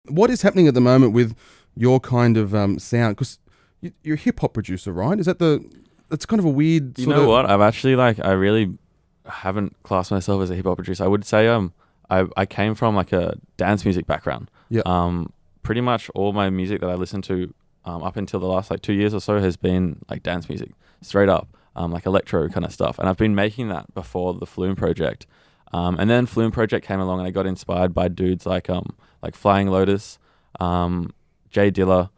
what is happening at the moment with your kind of sound? Because you're a hip hop producer, right? Is that that's kind of a weird. You know what? I've actually I really haven't classed myself as a hip hop producer. I would say I came from like a dance music background. Yeah. Pretty much all my music that I listen to up until the last like 2 years or so has been like dance music, straight up, like electro kind of stuff. And I've been making that before the Flume project. And then Flume project came along and I got inspired by dudes like Flying Lotus, Jay Dilla,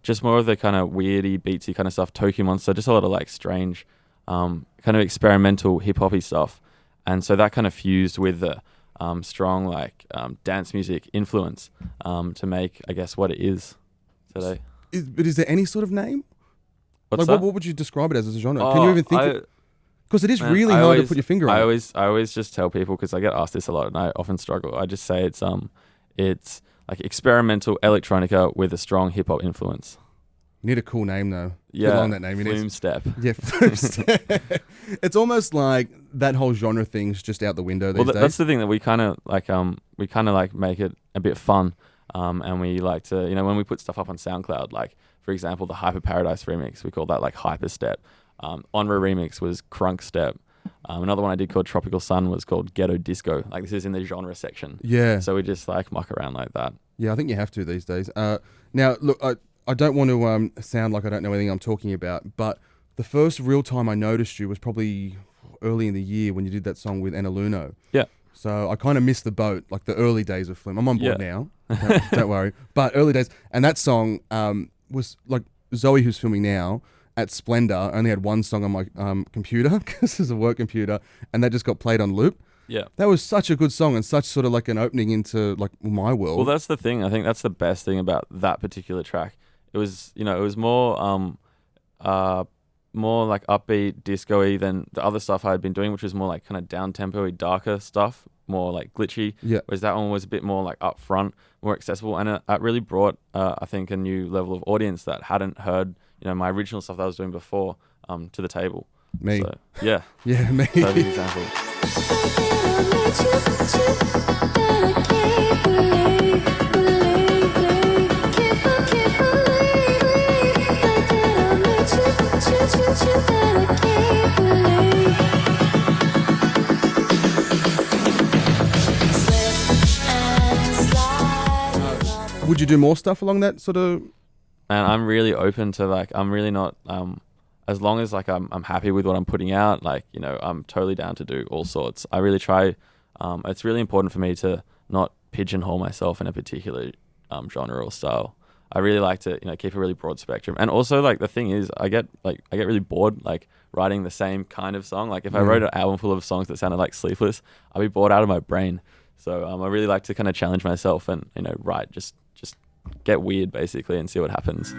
just more of the kind of weirdy, beatsy kind of stuff, Tokyo Monster, just a lot of like strange, kind of experimental hip-hoppy stuff. And so that kind of fused with the strong like dance music influence to make, I guess, what it is today. But is there any sort of name? What's like that? what would you describe it as a genre? Can you even think? Because it is really hard to put your finger on. I always just tell people, because I get asked this a lot and I often struggle. I just say it's like experimental electronica with a strong hip hop influence. You need a cool name though. Yeah, along that name. Flumestep. Yeah, Flumestep. It's almost like that whole genre thing's just out the window these days. That's the thing that we kind of like make it a bit fun, and we like to, you know, when we put stuff up on SoundCloud, like for example the Hyper Paradise remix, we call that like Hyperstep. Onra remix was Crunk Step. Another one I did called Tropical Sun was called Ghetto Disco. Like this is in the genre section. Yeah. So we just like muck around like that. Yeah, I think you have to these days. Now, look, I don't want to sound like I don't know anything I'm talking about, but the first real time I noticed you was probably early in the year when you did that song with Enaluno. Yeah. So I kind of missed the boat, like the early days of Flume. I'm on board now. Don't worry. But early days. And that song was like Zoe, who's filming now, at Splendor, only had one song on my computer because it's a work computer, and that just got played on loop. Yeah. That was such a good song and such sort of like an opening into like my world. Well, that's the thing. I think that's the best thing about that particular track. It was, you know, it was more like upbeat, disco-y than the other stuff I had been doing, which was more like kind of down-tempo-y, darker stuff, more like glitchy. Yeah. Whereas that one was a bit more like upfront, more accessible, and it really brought, I think, a new level of audience that hadn't heard, you know, my original stuff that I was doing before to the table. Me. So, yeah. Yeah, me. Perfect example. Would you do more stuff along that sort of? And I'm really open to like, I'm really not, as long as like I'm happy with what I'm putting out, like, you know, I'm totally down to do all sorts. I really try, it's really important for me to not pigeonhole myself in a particular genre or style. I really like to, you know, keep a really broad spectrum. And also like the thing is I get really bored like writing the same kind of song. Like if I wrote an album full of songs that sounded like Sleepless, I'd be bored out of my brain. So I really like to kind of challenge myself and, you know, write, just get weird basically and see what happens.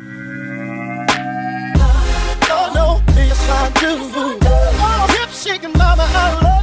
Yes, I do. Oh, hip shaking mama, I love